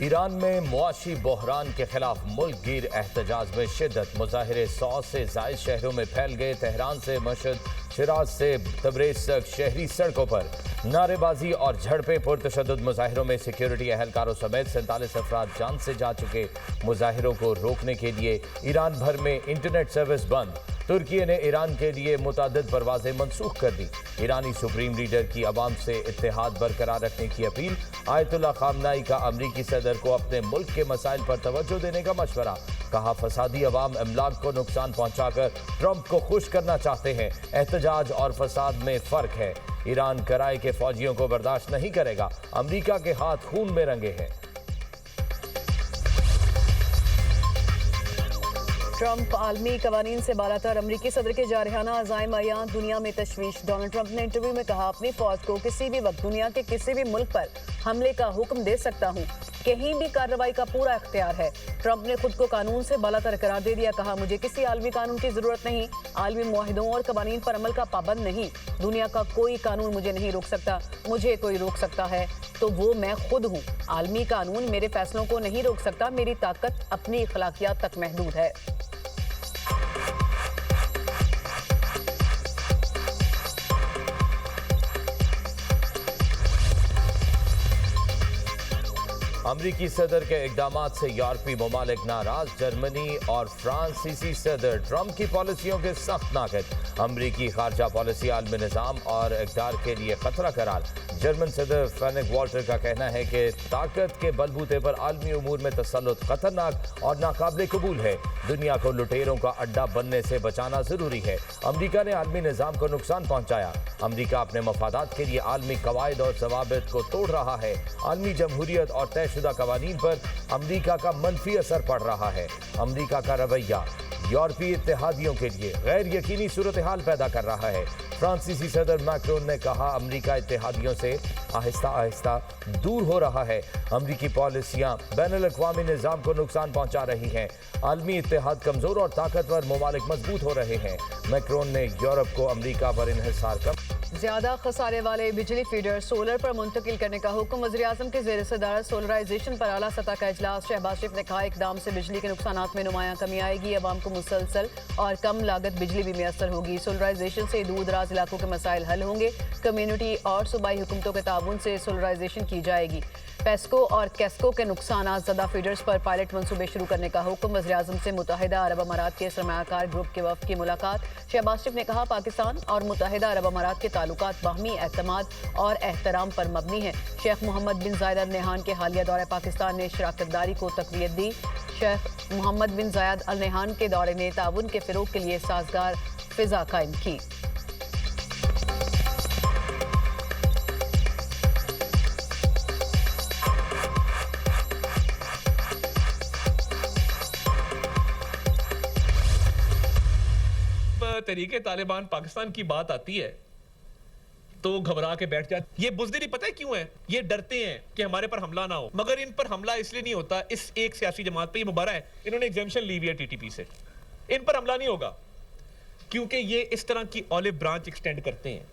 Iran में मुआशी बहरान के खिलाफ मुल्क गिर एहतजाज में शिद्दत। मुजाहिरे 100 से जायद शहरों में फैल गए। तेहरान से मशहद, शिराज से तबरेज तक शहरी सड़कों पर नारेबाजी और झड़पें। पुरतशद्दुद मुजाहिरों में सिक्योरिटी एहलकारों समेत 47 अफराद जान से जा चुके। मुजाहिरों को रोकने के लिए ईरान भर में इंटरनेट सर्विस बंद। तुर्की ने ईरान के लिए मुतादिद परवाजें मनसूख कर दी। ईरानी सुप्रीम लीडर की अवाम से इत्तेहाद बरकरार रखने की अपील। आयतुल्लाह खामनाई का अमरीकी सदर को अपने मुल्क के मसाइल पर तवज्जो देने का मशवरा। कहा, फसादी अवाम अमलाक को नुकसान पहुंचाकर ट्रंप को खुश करना चाहते हैं। एहतजाज और फसाद में फर्क है। ईरान कराए के फौजियों को बर्दाश्त नहीं करेगा। अमरीका के हाथ खून में रंगे हैं। ट्रंप आलमी कवानीन से बालातर। अमरीकी सदर के जारहाना अज़ाइम अयान दुनिया में तशवीश। डोनाल्ड ट्रंप ने इंटरव्यू में कहा, अपनी फौज को किसी भी वक्त दुनिया के किसी भी मुल्क पर हमले का हुक्म दे सकता हूं। कहीं भी कार्रवाई का पूरा इख्तियार है। ट्रंप ने खुद को कानून से बालातर करार दे दिया। कहा, मुझे किसी आलमी कानून की जरूरत नहीं। आलमी मुआहिदों और कवानीन पर अमल का पाबंद नहीं। दुनिया का कोई कानून मुझे नहीं रोक सकता। मुझे कोई रोक सकता है तो वो मैं खुद हूँ। आलमी कानून मेरे फैसलों को नहीं रोक सकता। मेरी ताकत अपनी अखलाकियात तक महदूद है। अमरीकी सदर के इकदामात से यूरोपीय ममालिक नाराज। जर्मनी और फ्रांसीसी सदर ट्रंप की पॉलिसियों के सख्त नाक़िद। अमरीकी खारजा पॉलिसी आलमी निज़ाम और इक़्तिदार के लिए खतरा करार। जर्मन सदर फ्रैंक वॉल्टर का कहना है कि ताकत के बलबूते पर आलमी उमूर में तसल्लुत खतरनाक और नाकाबिले कबूल है। दुनिया को लुटेरों का अड्डा बनने से बचाना जरूरी है। अमरीका ने आलमी निज़ाम को नुकसान पहुंचाया। अमरीका अपने मफादात के लिए आलमी कवायद और जवाबित को तोड़ रहा है। आलमी जमहूरियत और तयशुदा कवानीन पर अमरीका का मनफी असर पड़ रहा है। अमरीका का रवैया यूरोपीय इत्तेहादियों के लिए गैर यकीनी सूरत हाल पैदा कर रहा है। फ्रांसीसी सदर मैक्रोन ने कहा, अमरीका इत्तेहादियों से आहिस्ता आहिस्ता दूर हो रहा है। अमरीकी पॉलिसियां बैनुल-अक़वामी निज़ाम को नुकसान पहुंचा रही हैं। आलमी इत्तेहाद कमज़ोर और ताकतवर ममालिक मजबूत हो रहे हैं। मैक्रोन ने यूरोप को अमरीका पर इन्हिसार कम ज्यादा खसारे वाले बिजली फीडर सोलर पर मुंतकिल करने का हुक्म। वज़ीर-ए-आज़म के ज़ेर सदारत सोलराइजेशन पर आला सतह का इजलास। शहबाज शरीफ ने कहा, इक़दाम से बिजली के नुकसानात में नुमायां कमी आएगी। अवाम को मुसलसल और कम लागत बिजली भी मैसर होगी। सोलराइजेशन से दूर दराज इलाकों के मसाइल हल होंगे। कम्यूनिटी और सूबाई हुकूमतों के ताउन से सोलराइजेशन की जाएगी। पेस्को और कैस्को के नुकसान ज़दा फीडर्स पर पायलट मंसूबे शुरू करने का हुक्म। वज़ीर-ए-आज़म से मुत्तहिदा अरब अमारात के सरमायाकार ग्रुप के वफ़द की मुलाकात। शहबाज शरीफ ने कहा, पाकिस्तान और मुत्तहिदा अरब अमारात के ताल्लुकात बाहमी एतमाद और एहतराम पर मबनी है। शेख मोहम्मद बिन जायद अल नहान के हालिया दौरे पाकिस्तान ने शराकतदारी को तक़वियत दी। शेख मोहम्मद बिन जायद अल नहान के दौरे ने ताउन के फ़िरोग के लिए साजगार फ़िज़ा कायम की। तरीके तालिबान पाकिस्तान की बात आती है तो घबरा के बैठ जाते। ये बुज़दिली पता है क्यों है? ये डरते हैं कि हमारे पर हमला ना हो। मगर इन पर हमला इसलिए नहीं होता, इस एक सियासी जमात पे, ये मुबारक है, इन्होंने एग्जेम्पशन ली हुई है टीटीपी से। इन पर हमला नहीं होगा क्योंकि ये इस तरह की ऑलिव ब्रांच एक्सटेंड करते हैं।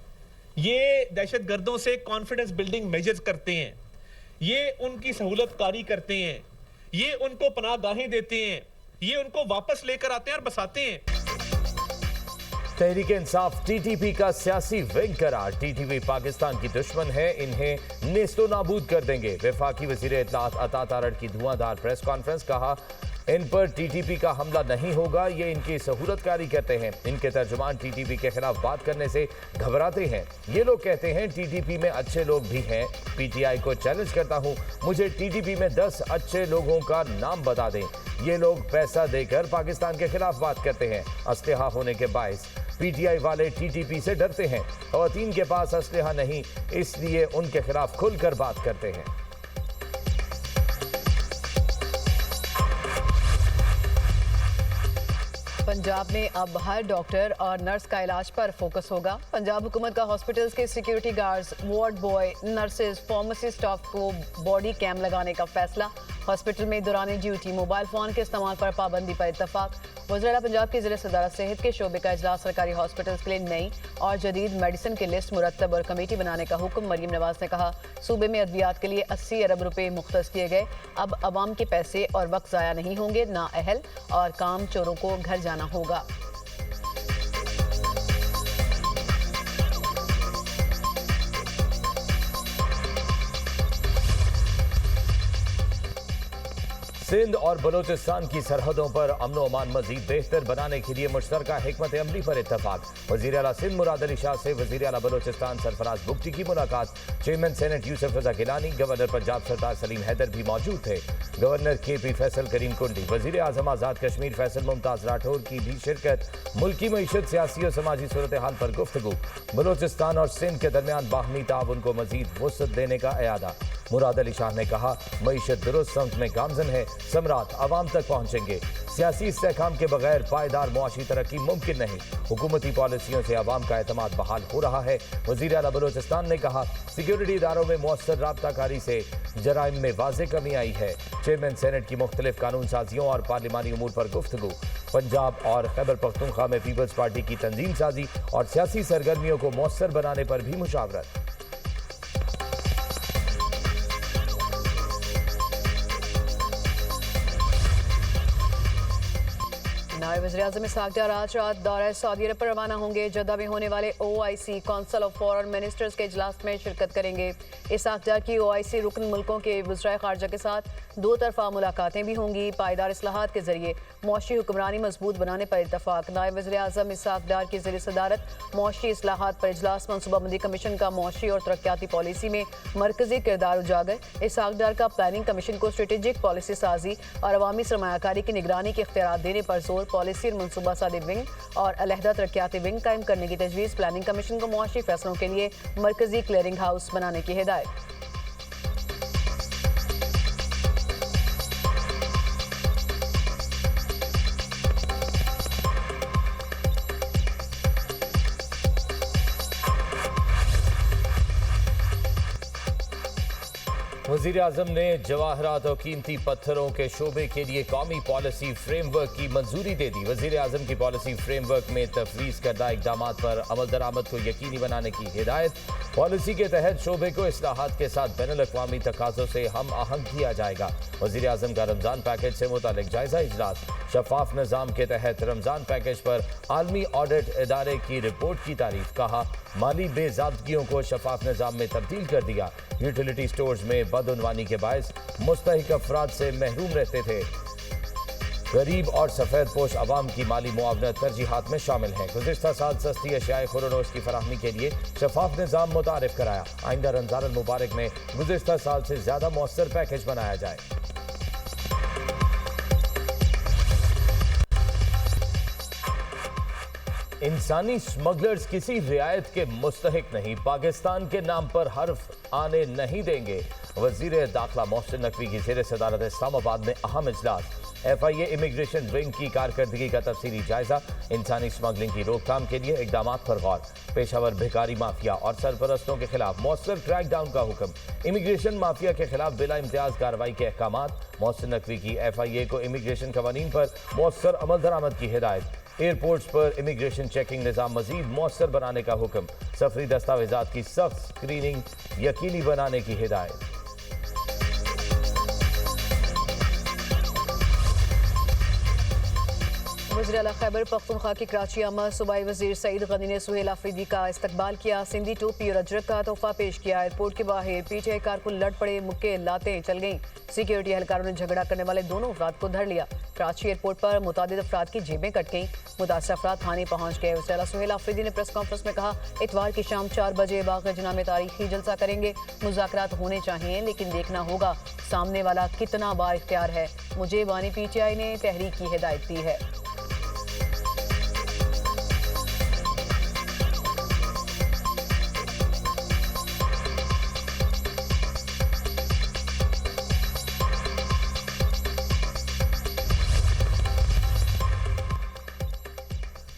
ये दहशतगर्दों से कॉन्फिडेंस बिल्डिंग मेजर्स करते हैं। ये उनकी सहूलत कारी करते हैं। ये उनको पनाहगाहें देते हैं। ये उनको वापस लेकर आते हैं और बसाते हैं। तहरीक इंसाफ टीटीपी का सियासी विंग करार। टीटीपी पाकिस्तान की दुश्मन है, इन्हें नेस्तो नाबूद कर देंगे। वफाकी वज़ीर इत्तलाआत अता तारड़ की धुआंधार प्रेस कॉन्फ्रेंस। कहा, इन पर टीटीपी का हमला नहीं होगा, ये इनकी सहूलतकारी करते हैं। इनके तर्जुमान टीटीपी के खिलाफ बात करने से घबराते हैं। ये लोग कहते हैं टीटीपी में अच्छे लोग भी हैं। पीटीआई को चैलेंज करता हूं, मुझे टीटीपी में 10 अच्छे लोगों का नाम बता दें। ये लोग पैसा देकर पाकिस्तान के खिलाफ बात करते हैं। असलहा होने के बायस पीटीआई वाले टीटीपी से डरते हैं। ख़वातीन के पास असलहा नहीं, इसलिए उनके खिलाफ खुलकर बात करते हैं। पंजाब में अब हर डॉक्टर और नर्स का इलाज पर फोकस होगा। पंजाब हुकूमत का हॉस्पिटल्स के security guards, ward boy, nurses, pharmacy staff को बॉडी कैम लगाने का फैसला। हॉस्पिटल में दौरान ड्यूटी मोबाइल फोन के इस्तेमाल पर पाबंदी पर इत्तफाक। वज़ीर-ए-आला पंजाब की ज़िले सदारत सेहत के शोबे का इजलास सरकारी हॉस्पिटल्स के लिए नई और जदीद मेडिसिन की लिस्ट मुरतब और कमेटी बनाने का हुक्म। मरीम नवाज ने कहा, सूबे में अद्वियात के लिए 80 अरब रुपए मुख्तस किए गए। अब अवाम के पैसे और वक्त ज़ाया नहीं होंगे, ना अहल और काम चोरों को घर जाना होगा। सिंध और बलोचिस्तान की सरहदों पर अमन व अमान मजीद बेहतर बनाने के लिए मुश्तरका हिकमत अमली पर इत्तफाक। वज़ीर आला सिंध मुराद अली शाह से वज़ीर आला बलोचिस्तान सरफराज बुगटी की मुलाकात। चेयरमैन सेनेट यूसुफ रजा गिलानी, गवर्नर पंजाब सरदार सलीम हैदर भी मौजूद थे। गवर्नर KP फैसल करीम कुंडी, वज़ीर आज़म आज़ाद कश्मीर फैसल मुमताज़ राठौर की भी शिरकत। मुल्की मईशत, सियासी और समाजी सूरत हाल पर गुफ्तगू। बलोचिस्तान और सिंध के दरमियान बाहमी ताउन को मजीद वुसअत देने का इरादा। मुराद अली शाह ने कहा, मईशत दुरुस्त समत में गामजन है, समरात आवाम तक पहुंचेंगे। सियासी इस्तेहकाम के बगैर पायदार मुआशी तरक्की मुमकिन नहीं। हुकूमती पॉलिसियों से आवाम का एतमाद बहाल हो रहा है। वज़ीर आला बलोचिस्तान ने कहा, सिक्योरिटी इदारों में मौसर राबताकारी से जराइम में वाज़ेह कमी आई है। चेयरमैन सेनेट की मुख्तलिफ कानून साजियों और पार्लिमानी उमूर पर गुफ्तगू। पंजाब और खैबर पख्तूनख्वा में पीपल्स पार्टी की तंजीम साजी और सियासी सरगर्मियों को मौसर बनाने पर भी मुशावरत। नायब वज़ीर-ए-आज़म इसहाक डार आज रात दौरा सऊदी अरब पर रवाना होंगे। जद्दा में होने वाले OIC council of foreign ministers के इजलास में शिरकत करेंगे। इसहाक डार की OIC रुकन मुल्कों के वज़राए ख़ारजा के साथ दो तरफा मुलाकातें भी होंगी। पायदार इस्लाहात के जरिए मुआशी हुक्मरानी मजबूत बनाने पर इत्तफाक। नायब वज़ीर-ए-आज़म इसहाक डार की ज़िले सदारत मुआशी इस्लाहात पर इजलास। मनसूबाबंदी कमीशन का मुआशी और तरक्याती पॉलिसी में मरकजी किरदार उजागर। इसहाक डार का प्लानिंग कमीशन को स्ट्रेटेजिक पॉलिसी साजी और अवामी सरमायाकारी की निगरानी के इख्तियारात देने पर जोर। पॉलिसी और मनसूबा सादी विंग और अलहदा तरक्याती विंग कायम करने की तजवीज़। प्लानिंग कमीशन को मुआशी फैसलों के लिए मरकजी क्लियरिंग हाउस बनाने की हिदायत। वज़ीर आज़म ने जवाहरात और कीमती पत्थरों के शोबे के लिए कौमी पॉलिसी फ्रेमवर्क की मंजूरी दे दी। वज़ीर आज़म की पॉलिसी फ्रेमवर्क में तफवीज़ करदा इक़दाम पर अमल दरामद को यकीनी बनाने की हिदायत। पॉलिसी के तहत शोबे को इस्लाहात के साथ बैनुल-अक़वामी तकाज़ों से हम आहंग किया जाएगा। वज़ीर आज़म का रमज़ान पैकेज से मुतालिक जायज़ा इजलास। शफाफ निज़ाम के तहत रमज़ान पैकेज पर आलमी ऑडिट इदारे की रिपोर्ट की तारीफ। कहा, माली बेज़ाब्तगियों को शफाफ निज़ाम में तब्दील कर दिया। यूटिलिटी स्टोर्स में बदउनवानी के बायस मुस्तहिक अफराद से महरूम रहते थे। गरीब और सफ़ेद पोश अवाम की माली मुआवनत तरजीहात में शामिल है। गुज़िश्ता साल सस्ती अशियाए खुरनोश की फराहमी के लिए शफाफ निज़ाम मुतारिफ कराया। आइंदा रमज़ान मुबारक में गुज़िश्ता साल से ज़्यादा मौसर पैकेज बनाया जाए। इंसानी स्मगलर्स किसी रियायत के मुस्तहिक नहीं, पाकिस्तान के नाम पर हर्फ आने नहीं देंगे। वज़ीर दाखिला मोहसिन नकवी की ज़ेर सदारत इस्लामाबाद में अहम इजलास। FIA इमिग्रेशन विंग की कारकर्दगी का तफसीली जायजा। इंसानी स्मगलिंग की रोकथाम के लिए इकदाम पर गौर। पेशावर भिखारी माफिया और सरपरस्तों के खिलाफ मौसर क्रैकडाउन का हुक्म। इमिग्रेशन माफिया के खिलाफ बिला इम्तियाज कार्रवाई के अहकाम। मोहसिन नकवी की FIA को इमिग्रेशन कवानीन पर मौसर अमल दरामद की हिदायत। एयरपोर्ट्स पर इमिग्रेशन चेकिंग निज़ाम मजीद मौसर बनाने का हुक्म। सफरी दस्तावेजात की सख्त स्क्रीनिंग यकीनी बनाने की हिदायत। वज़ीर-ए-आला खैबर पख्तूनख्वा की कराची आमद सूबाई वज़ीर सईद गनी ने सुहेल आफरीदी का इस्तकबाल किया। सिंधी टोपी और अजरक का तोहफा पेश किया। एयरपोर्ट के बाहर PTI कारकुन लड़ पड़े, मुक्के लातें चल गईं। सिक्योरिटी एहलकारों ने झगड़ा करने वाले दोनों अफराद को धर लिया। कराची एयरपोर्ट पर मुतादिद अफराद की जेबें कट गईं। मुतासर अफराद थाने पहुंच गए। वज़ीर-ए-आला सुहेल आफरीदी ने प्रेस कॉन्फ्रेंस में कहा, इतवार की शाम 4 बजे बाग़-ए-जना में तारीखी जलसा करेंगे। मुज़ाकरात होने चाहिए, लेकिन देखना होगा सामने वाला कितना बाइख्तियार है। मुझे बानी PTI ने तहरीक की हिदायत दी है।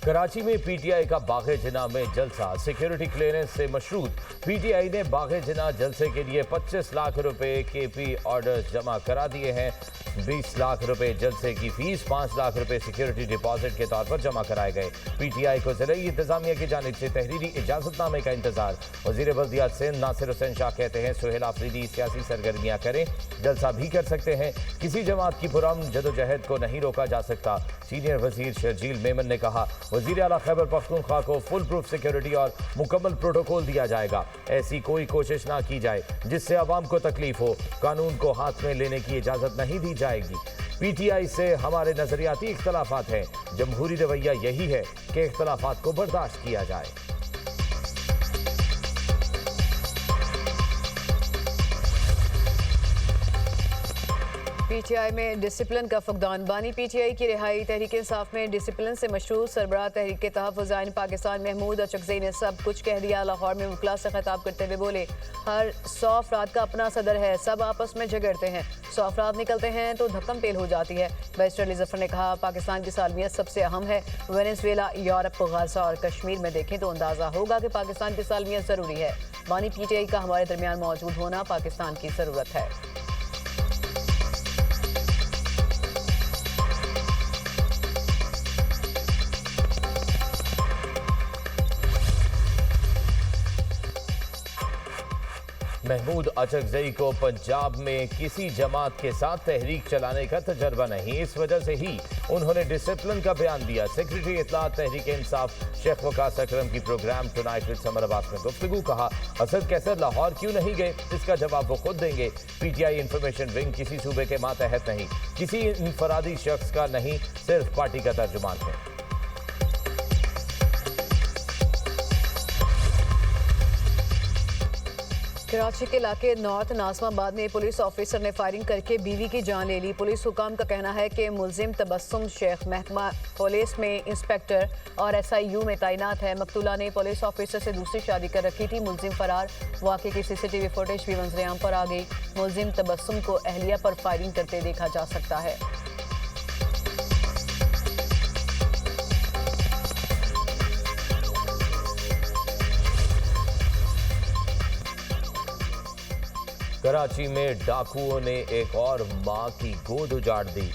कराची में PTI का बाग़-ए-जना में जलसा। सिक्योरिटी क्लियरेंस से मशरूत PTI ने बाग़-ए-जना जलसे के लिए 25 लाख रुपए KP ऑर्डर्स जमा करा दिए हैं। 20 लाख रुपए जलसे की फीस, 5 लाख रुपए सिक्योरिटी डिपॉजिट के तौर पर जमा कराए गए। पीटीआई को जिले इंतजामिया की जानिब से तहरीरी इजाजतनामे का इंतजार। वजीर बल्दियात सिंध नासिर हुसैन शाह कहते हैं सुहेल आफरीदी सियासी सरगर्मियां करें, जलसा भी कर सकते हैं, किसी जमात की पुरअमन जदोजहद को नहीं रोका जा सकता। सीनियर वजीर शर्जील मेमन ने कहा वजीर आला खैबर पख्तूनख्वा को फुल प्रूफ सिक्योरिटी और मुकम्मल प्रोटोकॉल दिया जाएगा। ऐसी कोई कोशिश ना की जाए जिससे आवाम को तकलीफ हो। कानून को हाथ में लेने की इजाजत नहीं दी जाएगी। पीटीआई से हमारे नजरियाती इख्तलाफात हैं, जमहूरी रवैया यही है कि इख्तलाफात को बर्दाश्त किया जाए। पीटीआई में डिसिप्लिन का फुकदान, बानी पीटीआई की रिहाई। तहरीक इंसाफ में डिसिप्लिन से मशरूर सरबराह तहरीक के तहफ़्फ़ुज़ आइन पाकिस्तान महमूद अचकज़ई ने सब कुछ कह दिया। लाहौर में वकला से खिताब करते हुए बोले हर 100 अफराद का अपना सदर है, सब आपस में झगड़ते हैं, 100 अफराद निकलते हैं तो धक्कम पेल हो जाती है। बैरिस्टर अली ज़फ़र ने कहा पाकिस्तान की सालमियत सबसे अहम है। वेनेज़ुएला, यूरोप, गाज़ा और कश्मीर में देखें तो अंदाज़ा होगा कि पाकिस्तान की सालमियत ज़रूरी है। बानी पीटीआई का हमारे दरमियान मौजूद होना पाकिस्तान की ज़रूरत है। महमूद अचकज़ई को पंजाब में किसी जमात के साथ तहरीक चलाने का तजर्बा नहीं, इस वजह से ही उन्होंने डिसिप्लिन का बयान दिया। सेक्रेटरी इत्तलात तहरीक इंसाफ शेख वकास अकरम की programme tonight with Samar Abbas में गुफ्तगू। कहा असद कैसर लाहौर क्यों नहीं गए, इसका जवाब वो खुद देंगे। पीटीआई इंफॉर्मेशन विंग किसी सूबे के मातहत नहीं, किसी इनफरादी शख्स का नहीं, सिर्फ पार्टी का तर्जुमान है। कराची के इलाके नॉर्थ नाज़माबाद में पुलिस ऑफिसर ने फायरिंग करके बीवी की जान ले ली। पुलिस हुकाम का कहना है कि मुलजिम तबस्सुम शेख महकमा पुलिस में इंस्पेक्टर और SIU में तैनात है। मकतूला ने पुलिस ऑफिसर से दूसरी शादी कर रखी थी। मुलजिम फरार। वाक़े की CCTV फुटेज भी मंजरेआम पर आ गई। मुलजिम तबस्सुम को अहलिया पर फायरिंग करते देखा जा सकता है। कराची में डाकुओं ने एक और मां की गोद उजाड़ दी।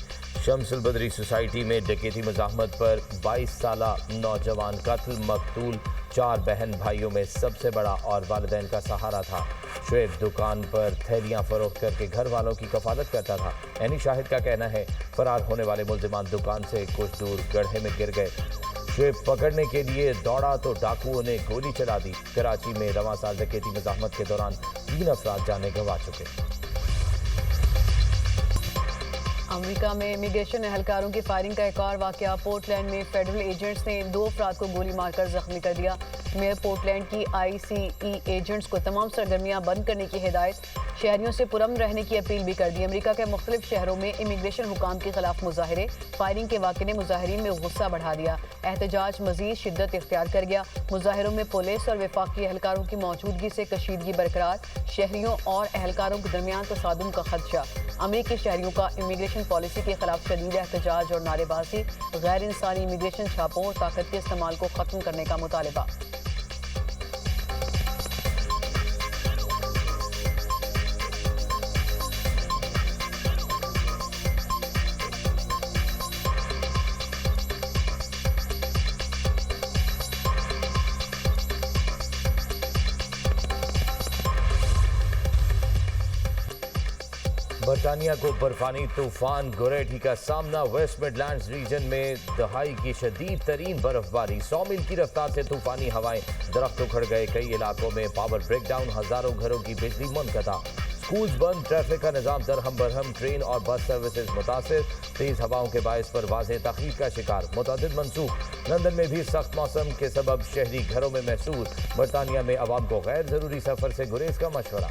शमसुल बदरी सोसाइटी में डकैती मुज़ाहमत पर 22 साला नौजवान कत्ल। मकतूल 4 बहन भाइयों में सबसे बड़ा और वालिदैन का सहारा था। शुएब दुकान पर थैलियां फरोख्त करके घर वालों की कफालत करता था। ऐनी शाहिद का कहना है फरार होने वाले मुल्जिमान दुकान से कुछ दूर गड्ढे में गिर गए। शुएब पकड़ने के लिए दौड़ा तो डाकुओं ने गोली चला दी। कराची में रवां साल डकैती मुज़ाहमत के दौरान 3 अफराद जाने गंवा चुके। अमेरिका में इमिग्रेशन एहलकारों की फायरिंग का एक और वाकया। पोर्टलैंड में फेडरल एजेंट्स ने 2 अफराद को गोली मारकर जख्मी कर दिया। मेयर पोर्टलैंड की ICE एजेंट्स को तमाम सरगर्मियां बंद करने की हिदायत, शहरियों से पुरअमन रहने की अपील भी कर दी। अमेरिका के मुख्तलिफ शहरों में इमिग्रेशन हुकाम के खिलाफ मुजाहरे। फायरिंग के वाक़े ने मुजाहरीन में गुस्सा बढ़ा दिया। एहतजाज मजीद शिद्दत इख्तियार कर गया। मुजाहरों में पुलिस और वफाकी एहलकारों की मौजूदगी से कशीदगी बरकरार। शहरियों और एहलकारों के दरमियान तसादुम का खदशा। अमेरिकी शहरियों का इमिग्रेशन पॉलिसी के खिलाफ शदीद एहतजाज और नारेबाजी। गैर इंसानी इमिग्रेशन छापों और ताकत के इस्तेमाल को ख़त्म करने का मुतालबा। बरतानिया को बर्फानी तूफान गोरेटी का सामना। वेस्ट मिडलैंड्स रीजन में दहाई की शदीद तरीन बर्फबारी। 100 मील की रफ्तार से तूफानी हवाएं, दरख्त उखड़ गए। कई इलाकों में पावर ब्रेकडाउन, हजारों घरों की बिजली मुनक़ता। स्कूल्स बंद, ट्रैफिक का निज़ाम दरहम बरहम। ट्रेन और बस सर्विसेज मुतासिर। तेज हवाओं के बायस परवाज़ें तख़लीफ का शिकार, मुतअद्दिद मनसूख। लंदन में भी सख्त मौसम के सबब शहरी घरों में महसूस। बरतानिया में अवाम को गैर ज़रूरी सफ़र से गुरेज का मशवरा।